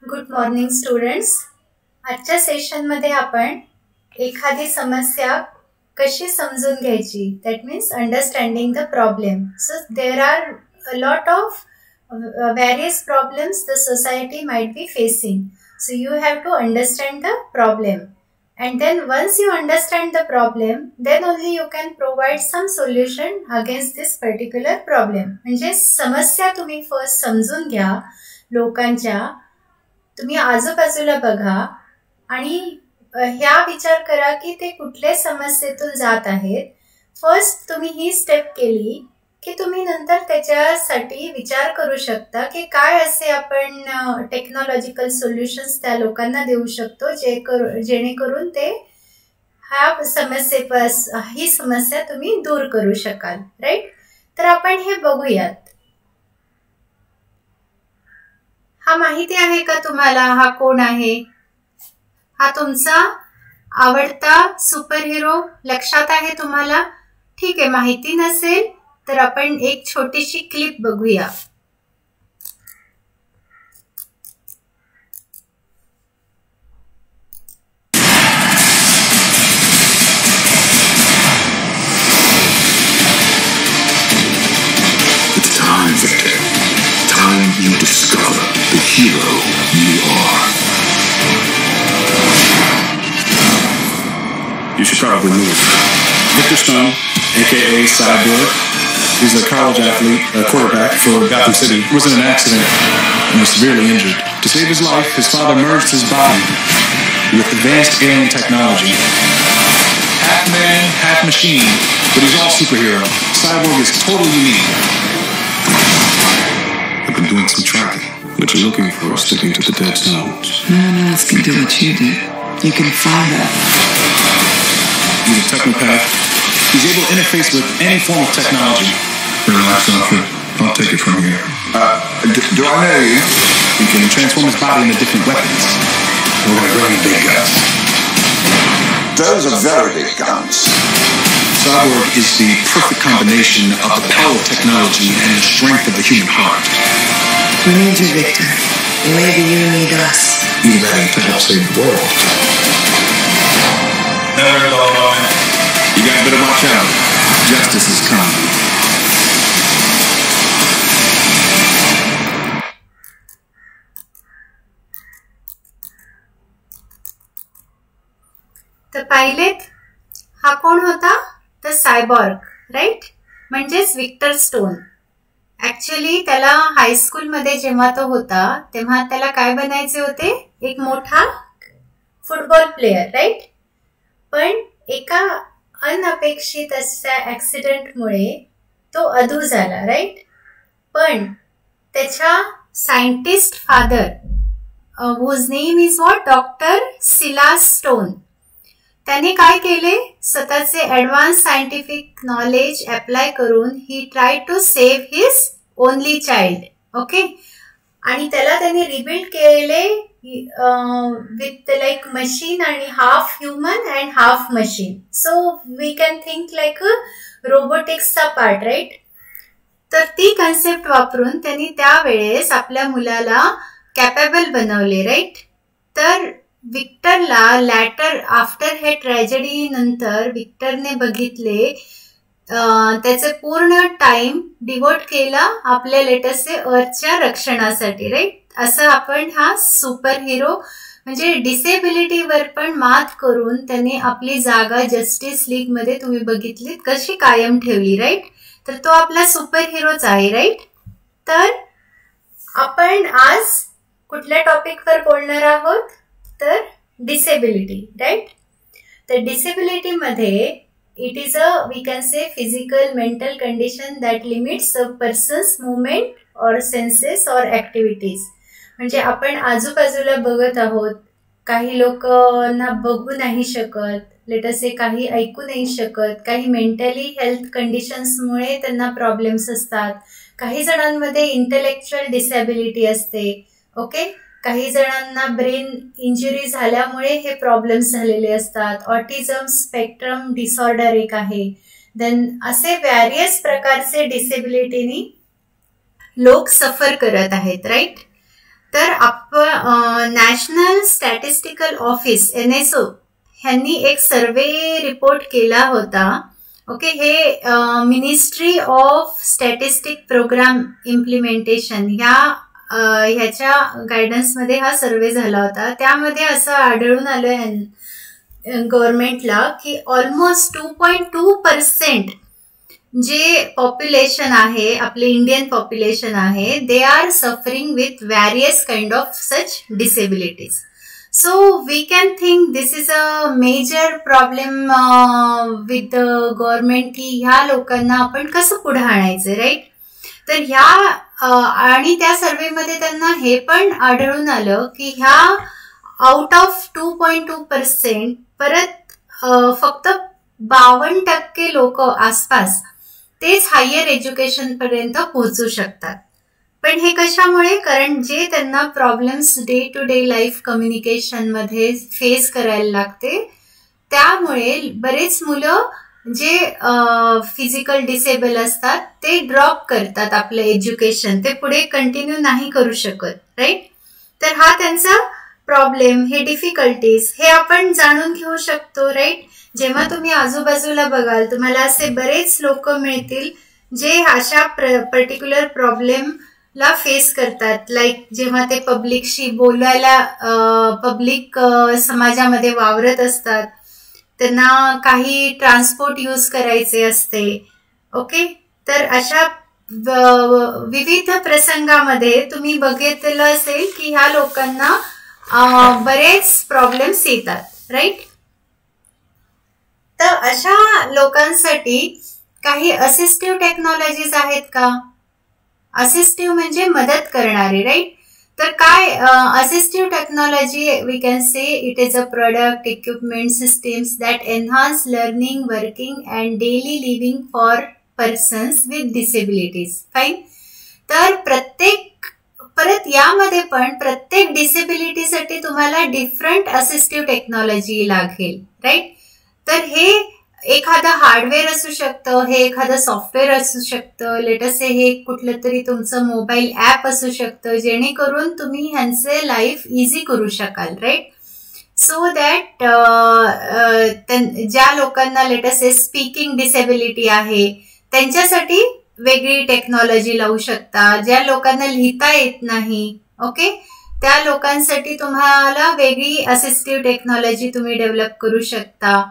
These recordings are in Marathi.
Good morning students. आजच्या सेशनमध्ये आपण एखादी समस्या कशी समजून घ्यायची, that means understanding the problem. So there are a lot of various problems the society might be facing. So you have to understand the problem. And then once you understand the problem, then only you can provide some solution against this particular problem. म्हणजे समस्या तुम्ही फर्स्ट समजून घ्या लोकांच्या. तुम्ही आजूबाजूला बघा आणि ह्या विचार करा की ते कुठल्या समस्येतून जात आहेत. फर्स्ट तुम्ही ही स्टेप केली की तुम्ही नंतर त्याच्यासाठी विचार करू शकता की काय असे आपण टेक्नॉलॉजिकल सोल्युशन्स त्या लोकांना देऊ शकतो जेणेकरून ते ही समस्या तुम्ही दूर करू शकाल. राईट. तर आपण हे बघूयात. हा माहिती आहे का तुम्हाला हा कोण आहे? हा तुमचा आवडता सुपर हिरो लक्षात आहे तुम्हाला? ठीक आहे. माहिती नसेल तर आपण एक छोटीशी क्लिप बघूया. It's time, Victor. Time you discover the hero you are. You should probably move. Victor Stone, aka Cyborg. He's a college athlete, a quarterback for Gotham City. He was in an accident and was severely injured. To save his life, his father merged his body with advanced alien technology. Half man, half machine, but he's all superhero. Cyborg is totally unique. I've been doing some tracking. What you're looking for, sticking to the dead zones. No one else can do what you did. You can find that. He's a technopath. He's able to interface with any form of technology. Relax, Alfred. I'll take it from here. Do I know you? He can transform his body into different weapons. We're gonna bring in big guns. Those are very big guns. Cyborg is the perfect combination of the power of technology and the strength of the human heart. We need you, Victor. Maybe you need us. Either that to help save the world. Never low moment. You guys better watch out. Justice is coming. तर पाहिलेत हा कोण होता? तर सायबॉर्ग. राईट. म्हणजेच विक्टर स्टोन. ऍक्च्युली त्याला हायस्कूलमध्ये जेव्हा तो होता तेव्हा त्याला काय बनायचे होते? एक मोठा फुटबॉल प्लेयर. राईट. पण एका अनअपेक्षित अशा ऍक्सिडेंटमुळे तो अधू झाला. राईट. पण त्याच्या scientist father whose name is what? Doctor Silas Stone. त्याने काय केले? स्वतःचे ऍडव्हान्स सायंटिफिक नॉलेज अप्लाय करून he try to save his only child. Okay. आणि त्याला त्यांनी रिबिल्ड केले with like machine आणि half human and half machine. So we can think like a robotics चा part, right? तर ती कन्सेप्ट वापरून त्यांनी त्यावेळेस आपल्या मुलाला कॅपेबल बनवले. राईट. तर विक्टरला लॅटर आफ्टर हे ट्रॅजेडी नंतर विक्टरने बघितले त्याचे पूर्ण टाइम डिवोट केला आपल्या लेटेस्टचे अर्थच्या रक्षणासाठी. राईट. असं आपण हा सुपर हिरो म्हणजे डिसेबिलिटीवर पण मात करून त्यांनी आपली जागा जस्टिस लीग मध्ये तुम्ही बघितलीत कशी कायम ठेवली. राईट. तर तो आपला सुपर हिरोच आहे. राईट. तर आपण आज कुठल्या टॉपिकवर बोलणार आहोत? तर डिसेबिलिटी. राईट. तर डिसेबिलिटी मध्ये it is we can say physical mental condition that limits a person's movement or senses or activities. म्हणजे आपण आजूबाजूला बघत आहोत. काही लोकांना बघू नाही शकत, लेटसे काही ऐकू नाही शकत, काही मेंटली हेल्थ कंडिशन्समुळे त्यांना प्रॉब्लेम्स असतात, काही जणांमध्ये इंटेलेक्च्युअल डिसॅबिलिटी असते. ओके. काही जणांना ब्रेन इंजुरी झाल्यामुळे हे प्रॉब्लेम्स झालेले असतात. ऑटिझम स्पेक्ट्रम डिसऑर्डर एक आहे. देन असे व्हॅरियस प्रकारचे डिसेबिलिटीनी लोक सफर करत आहेत. राईट. तर नॅशनल स्टॅटिस्टिकल ऑफिस NSO ह्यांनी एक सर्वे रिपोर्ट केला होता. ओके, हे ministry of statistic programme implementation ह्याच्या गायडन्स मध्ये हा सर्वे झाला होता. त्यामध्ये असं आढळून आलं गव्हर्नमेंटला की ऑलमोस्ट 2.2% जे पॉप्युलेशन आहे, आपले इंडियन पॉप्युलेशन आहे, they are suffering with various kind of such disabilities. So we can think this is a major problem with the government की ह्या लोकांना आपण कसं पुढे आणायचं, राईट. तर आणि त्या सर्वेमध्ये त्यांना हे पण आढळून आलं की ह्या आउट ऑफ 2.2% परत फक्त 52% लोक आसपास तेच हायर एज्युकेशन पर्यंत पोहोचू शकतात. पण हे कशामुळे? कारण जे त्यांना problems day to day life communication मध्ये फेस करायला लागते, त्यामुळे बरेच मुलं जे फिजिकल डिसेबल असतात ते ड्रॉप करतात आपलं एज्युकेशन, ते पुढे कंटिन्यू नाही करू शकत, राईट. तर हा त्यांचा प्रॉब्लेम, हे डिफिकल्टीज हे आपण जाणून घेऊ शकतो, राईट. जेव्हा तुम्ही आजूबाजूला बघाल तुम्हाला असे बरेच लोक मिळतील जे अशा पर्टिक्युलर प्रॉब्लेम ला फेस करतात. लाईक जेव्हा ते पब्लिकशी बोलायला, पब्लिक समाजामध्ये वावरत असतात, त्यांना काही ट्रान्सपोर्ट यूज करायचे असते. ओके, तर अशा विविध प्रसंगामध्ये तुम्ही बघितलं असेल की ह्या लोकांना बरेच प्रॉब्लेम्स येतात, राईट. तर अशा लोकांसाठी काही असिस्टिव्ह टेक्नॉलॉजीज आहेत का? असिस्टिव्ह म्हणजे मदत करणारी, राईट. तर काय assistive technology? We can say it is a product, equipment, systems that enhance learning, working and daily living for persons with disabilities. Fine. तर परत यामध्ये पण प्रत्येक डिसेबिलिटीसाठी तुम्हाला डिफरंट असिस्टिव्ह टेक्नॉलॉजी लागेल, राईट. तर हे एखादं हार्डवेअर असू शकतं, हे एखादं सॉफ्टवेअर असू शकतं, लेटेस्ट हे कुठलं तरी तुमचं मोबाईल ऍप असू शकतं, जेणेकरून तुम्ही ह्यांचे लाईफ इझी करू शकाल, राईट. सो दॅट ज्या लोकांना लेटेस्ट स्पीकिंग डिसेबिलिटी आहे त्यांच्यासाठी वेगळी टेक्नॉलॉजी लावू शकता. ज्या लोकांना लिहिता येत नाही, ओके, त्या लोकांसाठी तुम्हाला वेगळी असिस्टिव्ह टेक्नॉलॉजी तुम्ही डेव्हलप करू शकता.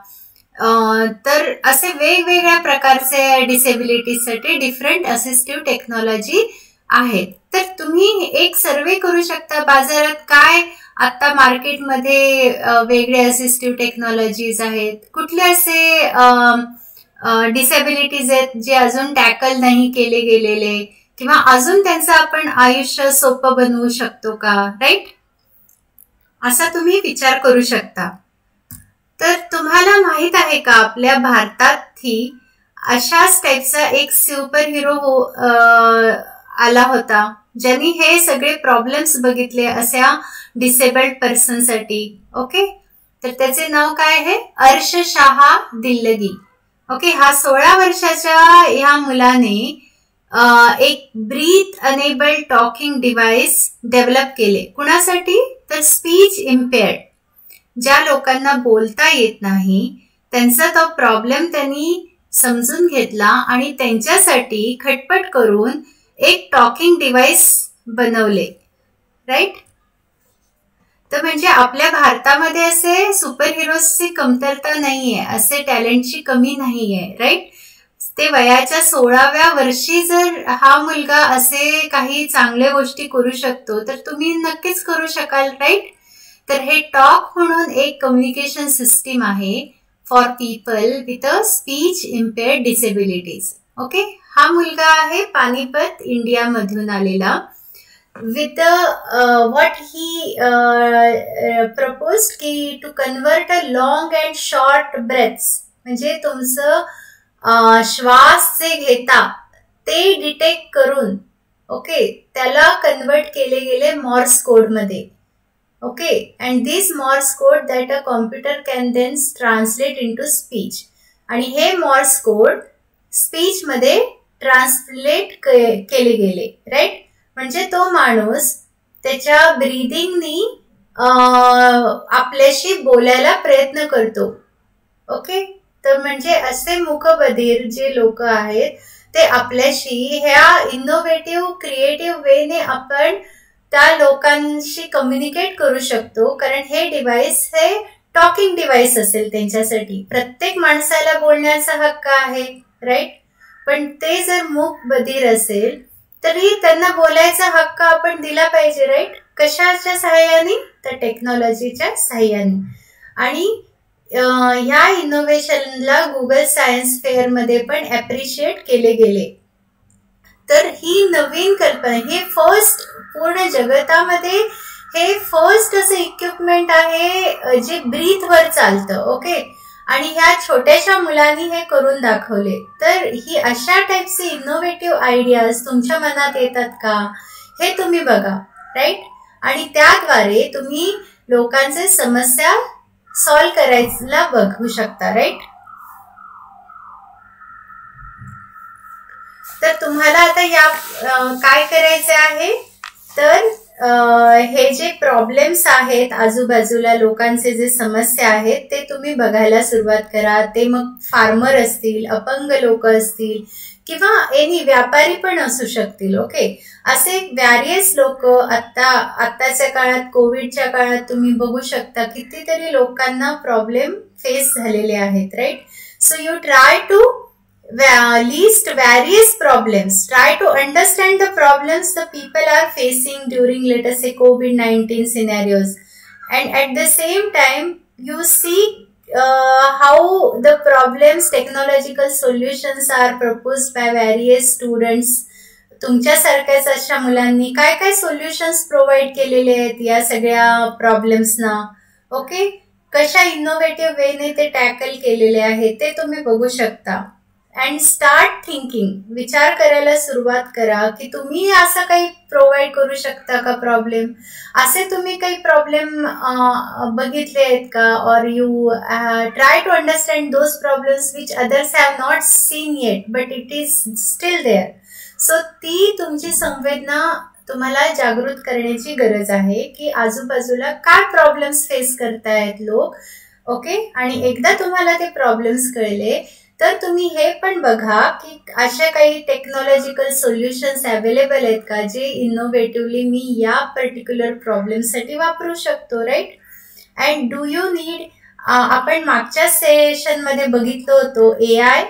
तर असे वेगवेगळ्या प्रकारचे डिसेबिलिटीसाठी डिफरंट असिस्टिव्ह टेक्नॉलॉजी आहेत. तर तुम्ही एक सर्वे करू शकता बाजारात काय आता मार्केटमध्ये वेगळे असिस्टिव्ह टेक्नॉलॉजीज आहेत, कुठले असे डिसेबिलिटीज आहेत जे अजून टॅकल नाही केले गेलेले, किंवा अजून त्यांचं आपण आयुष्य सोपं बनवू शकतो का, राईट. असा तुम्ही विचार करू शकता. तर तुम्हाला माहित आहे का आपल्या भारतातही अशाच टाईपचा एक सुपर हिरो आला होता ज्यांनी हे सगळे प्रॉब्लेम्स बघितले अशा डिसेबल्ड पर्सनसाठी. ओके, तर त्याचे नाव काय आहे? अर्शशाह दिल्लगी. ओके, हा 16 वर्षाच्या ह्या मुलाने एक breath enabled talking device develop केले. कुणासाठी? तर स्पीच इम्पेअर्ड, ज्या लोकांना बोलता येत नाही त्यांचा तो प्रॉब्लेम त्यांनी समजून घेतला आणि त्यांच्यासाठी खटपट करून एक टॉकिंग डिव्हाइस बनवले, राईट. तर म्हणजे आपल्या भारतामध्ये असे सुपर हिरोजची कमतरता नाहीये, असे टॅलेंटची कमी नाहीये, राईट. ते वयाच्या 16व्या वर्षी जर हा मुलगा असे काही चांगल्या गोष्टी करू शकतो तर तुम्ही नक्कीच करू शकाल, राईट. तर हे टॉक म्हणून एक कम्युनिकेशन सिस्टीम आहे for people with a speech इम्पेअर्ड disabilities. Okay, हा मुलगा आहे पानिपत इंडियामधून आलेला. with what he proposed की to convert a long and short breaths, म्हणजे तुमचं श्वास जे घेता ते डिटेक्ट करून ओके त्याला कन्वर्ट केले गेले मॉर्स कोड मध्ये. Okay, and this Morse code that a computer can then translate into speech, आणि हे मॉर्स कोड स्पीच मध्ये ट्रान्सलेट केले गेले, राईट. म्हणजे तो माणूस त्याच्या ब्रीदिंगनी आपल्याशी बोलायला प्रयत्न करतो. ओके, तर म्हणजे असे मूकबधीर जे लोक आहेत ते आपल्याशी ह्या इनोव्हेटिव्ह क्रिएटिव्ह वेने आपण त्या लोकांशी कम्युनिकेट करू शकतो. कारण हे डिव्हाइस हे टॉकिंग डिव्हाइस असेल त्यांच्यासाठी. प्रत्येक माणसाला बोलण्याचा हक्क आहे, राईट. पण ते जर मूकबधीर असेल तरी त्यांना बोलायचा हक्क आपण दिला पाहिजे, राईट. कशाच्या सहाय्याने? तर टेक्नॉलॉजीच्या सहाय्याने. आणि ह्या इनोव्हेशनला गुगल सायन्स फेअर मध्ये पण अप्रिशिएट केले गेले. तर ही नवीन कल्पना, हे फर्स्ट पूर्ण जगतामध्ये हे फर्स्ट असं इक्विपमेंट आहे जे ब्रीथ वर चालतं. ओके, आणि ह्या छोट्याशा मुलांनी हे करून दाखवले. तर ही अशा टाईपचे इनोव्हेटिव्ह आयडियाज तुमच्या मनात येतात का हे तुम्ही बघा, राईट. आणि त्याद्वारे तुम्ही लोकांचे समस्या सॉल्व्ह करायला बघू शकता, राईट. तर तुम्हाला आता या काय करायचे आहे, तर हे जे प्रॉब्लेम्स आहेत आजूबाजूला लोकांचे जे समस्या आहेत ते तुम्ही बघायला सुरुवात करा. ते मग फार्मर असतील, अपंग लोक असतील किंवा एनी व्यापारी पण असू शकतील. ओके, असे व्हॅरियस लोक आत्ताच्या काळात, कोविडच्या काळात तुम्ही बघू शकता कितीतरी लोकांना प्रॉब्लेम फेस झालेले आहेत, right. So you try to list various problems, try to understand the problems the people are facing during, let us say, COVID-19 scenarios, and at the same time you see how the problems, technological solutions are proposed by various students. तुमच्यासारख्याच अशा मुलांनी काय काय सोल्युशन्स प्रोव्हाइड केलेले आहेत या सगळ्या प्रॉब्लेम्सना. ओके, कशा इनोव्हेटिव्ह वेने ते टॅकल केलेले आहे ते तुम्ही बघू शकता. अँड स्टार्ट थिंकिंग, विचार करायला सुरुवात करा की तुम्ही असं काही प्रोव्हाइड करू शकता का प्रॉब्लेम. असे तुम्ही काही प्रॉब्लेम बघितले आहेत का, or you try to understand those problems which others have not seen yet but it is still there. So ती तुमची संवेदना तुम्हाला जागृत करण्याची गरज आहे की आजूबाजूला काय प्रॉब्लेम्स फेस करतायत लोक. ओके, आणि एकदा तुम्हाला ते प्रॉब्लेम्स कळले तर तुम्ही हे पण बघा की अशा काही टेक्नॉलॉजिकल सोल्युशन्स अवेलेबल आहेत का जे इनोव्हेटिव्हली मी या पर्टिक्युलर प्रॉब्लेमसाठी वापरू शकतो, right. And do you need, आपण मागच्या सेशन मध्ये बघितलं होतं AI,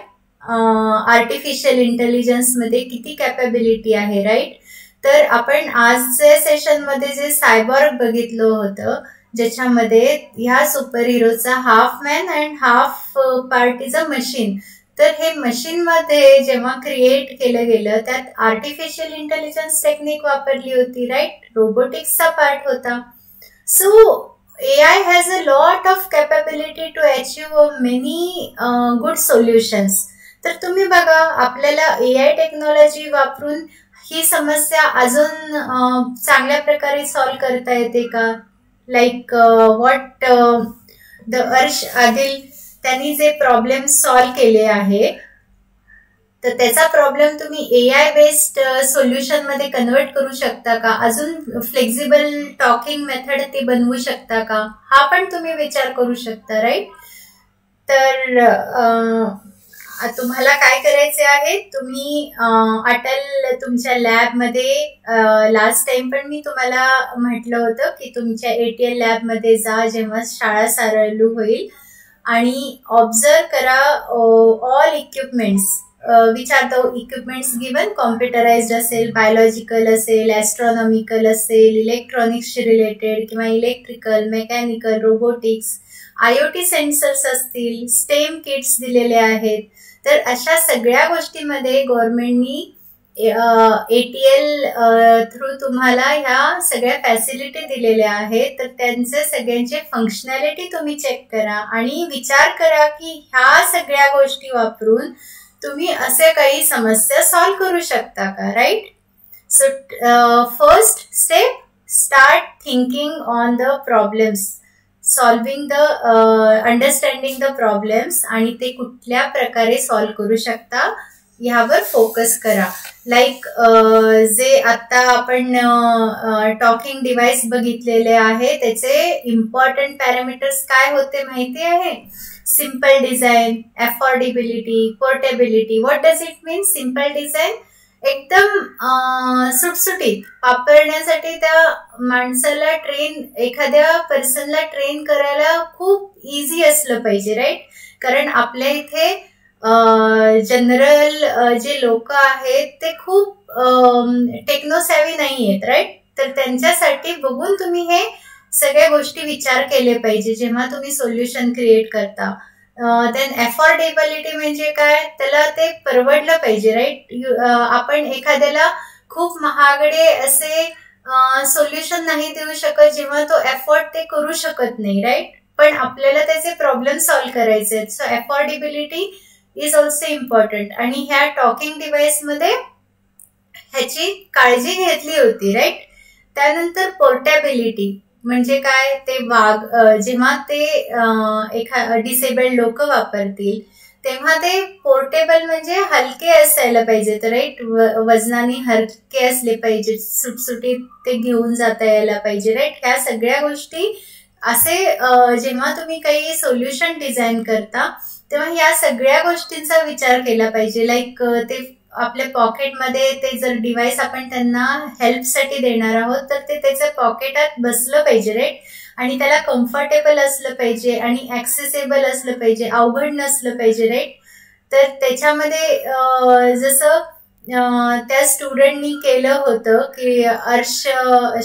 आर्टिफिशियल इंटेलिजन्स मध्ये किती कॅपॅबिलिटी आहे, राईट. तर आपण आजच्या सेशन मध्ये जे सायबॉर्ग बघितलं होतं ज्याच्यामध्ये ह्या सुपर हिरोचा half man and half part is a machine. तर हे मशीन मध्ये जेव्हा क्रिएट केलं गेलं त्यात आर्टिफिशियल इंटेलिजन्स टेक्निक वापरली होती, राईट. रोबोटिक्सचा पार्ट होता. So AI has a lot of capability to achieve many good solutions. तर तुम्ही बघा आपल्याला AI टेक्नॉलॉजी वापरून ही समस्या अजून चांगल्या प्रकारे सॉल्व्ह करता येते का. लाईक व्हॉट द अर्श आदिल, त्यांनी जे प्रॉब्लेम सॉल्व्ह केले आहे तर त्याचा प्रॉब्लेम तुम्ही AI बेस्ड सोल्युशन मध्ये कन्वर्ट करू शकता का, अजून फ्लेक्झिबल टॉकिंग मेथड ते बनवू शकता का, हा पण तुम्ही विचार करू शकता, राईट. तर तुम्हाला काय करायचे आहे, तुम्ही अटल तुमच्या लॅबमध्ये लास्ट टाइम पण मी तुम्हाला म्हटलं होतं की तुमच्या ATL लॅबमध्ये जा जेव्हा शाळा चालू होईल आणि ऑब्झर्व करा all equipments which are the equipments given. Computerised असेल, बायोलॉजिकल असेल, ॲस्ट्रॉनॉमिकल असेल, इलेक्ट्रॉनिक्सशी रिलेटेड किंवा electrical, mechanical, robotics, IoT sensors असतील, स्टेम किट्स दिलेले आहेत. तर अशा सगळ्या गोष्टीमध्ये गव्हर्नमेंटनी ATL थ्रू तुम्हाला ह्या सगळ्या फॅसिलिटी दिलेल्या आहेत. तर त्यांचे सगळ्यांचे फंक्शनॅलिटी तुम्ही चेक करा आणि विचार करा की ह्या सगळ्या गोष्टी वापरून तुम्ही असे काही समस्या सॉल्व्ह करू शकता का, right. So first step, start thinking on the problems, solving the understanding the problems आणि ते कुठल्या प्रकारे सॉल्व्ह करू शकता ह्यावर फोकस करा. लाईक जे आता आपण टॉकिंग डिव्हाइस बघितलेले आहे त्याचे इम्पॉर्टंट पॅरामीटर्स काय होते माहिती आहे? Simple design, affordability, portability. What does it mean? Simple design एकदम सुटसुटीत वापरण्यासाठी त्या माणसाला एखाद्या पर्सनला ट्रेन करायला खूप इझी असलं पाहिजे, राईट? कारण आपल्या इथे जनरल जे लोक आहेत ते खूप टेक्नोसॅव्ही नाही आहेत, राईट? तर त्यांच्यासाठी बघून तुम्ही हे सगळ्या गोष्टी विचार केले पाहिजे जेव्हा तुम्ही सोल्युशन क्रिएट करता. देन अफोर्डेबिलिटी म्हणजे काय? त्याला ते परवडलं पाहिजे, राईट? आपण एखाद्याला खूप महागडे असे सोल्युशन नाही देऊ शकत जेव्हा तो अफोर्ड ते करू शकत नाही, राईट? पण आपल्याला त्याचे प्रॉब्लेम सॉल्व्ह करायचे आहेत. So affordability is also important. आणि ह्या टॉकिंग डिव्हाइस मध्ये ह्याची काळजी घेतली होती, राईट? त्यानंतर पोर्टेबिलिटी म्हणजे काय? ते जेव्हा ते डिसेबल्ड लोक वापरतील तेव्हा ते पोर्टेबल म्हणजे हलके असायला पाहिजेत, राईट? वजनाने हलके असले पाहिजेत, सुटसुटीत ते घेऊन जाता यायला पाहिजे, राईट? ह्या सगळ्या गोष्टी असे जेव्हा तुम्ही काही सोल्युशन डिझाईन करता तेव्हा ह्या सगळ्या गोष्टींचा विचार केला पाहिजे. लाईक ते आपल्या पॉकेटमध्ये ते जर डिव्हाइस आपण त्यांना हेल्पसाठी देणार आहोत तर ते त्याच्या पॉकेटात बसलं पाहिजे, राईट? आणि त्याला कम्फर्टेबल असलं पाहिजे आणि ऍक्सेसेबल असलं पाहिजे, अवघड नसलं पाहिजे, राईट? तर त्याच्यामध्ये जसं त्या स्टुडंटनी केलं होतं की अर्श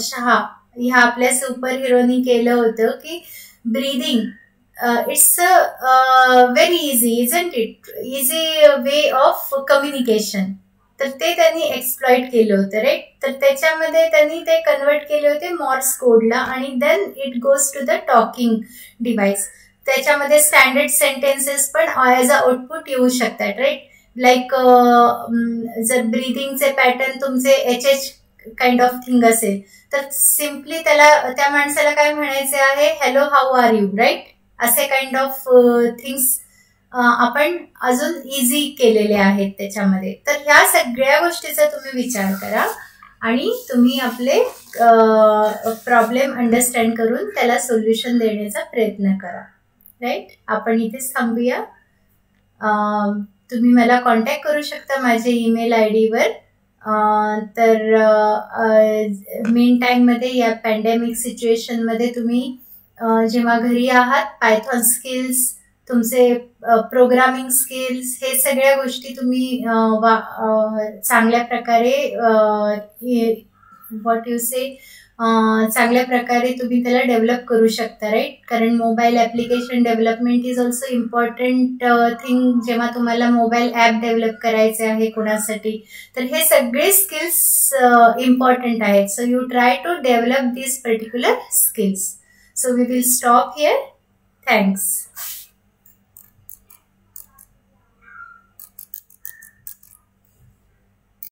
शहा ह्या आपल्या सुपर हिरोनी केलं होतं की breathing it's very easy, isn't it? Easy way of communication. तर ते त्यांनी एक्सप्लॉइट केलं होतं, राईट? तर त्याच्यामध्ये त्यांनी ते कन्वर्ट केले होते मॉर्स कोडला आणि then it goes to the talking device. त्याच्यामध्ये स्टँडर्ड सेंटेन्सेस पण ॲज अ आउटपुट येऊ शकतात, राईट? लाईक जर ब्रीदिंगचे पॅटर्न तुमचे HH काइंड ऑफ थिंग असेल तर सिम्पली त्या माणसाला काय म्हणायचे आहे? Hello, how are you, right? असे काइंड ऑफ थिंग्स आपण अजून इझी केलेले आहेत त्याच्यामध्ये. तर ह्या सगळ्या गोष्टीचा तुम्ही विचार करा आणि तुम्ही आपले प्रॉब्लेम अंडरस्टँड करून त्याला सोल्युशन देण्याचा प्रयत्न करा, राईट? आपण इथेच थांबूया. तुम्ही मला कॉन्टॅक्ट करू शकता माझ्या ईमेल ID वर. तर मेन टाइममध्ये या पॅन्डेमिक सिच्युएशनमध्ये तुम्ही जेव्हा घरी आहात पायथॉन स्किल्स, तुमचे प्रोग्रामिंग स्किल्स, हे सगळ्या गोष्टी तुम्ही चांगल्या प्रकारे चांगल्या प्रकारे तुम्ही त्याला डेव्हलप करू शकता, राईट? कारण mobile application development is also important thing जेव्हा तुम्हाला मोबाईल ॲप डेव्हलप करायचे आहे कोणासाठी. तर हे सगळे स्किल्स इम्पॉर्टंट आहेत. So you try to develop this particular skills. So we will stop here. Thanks.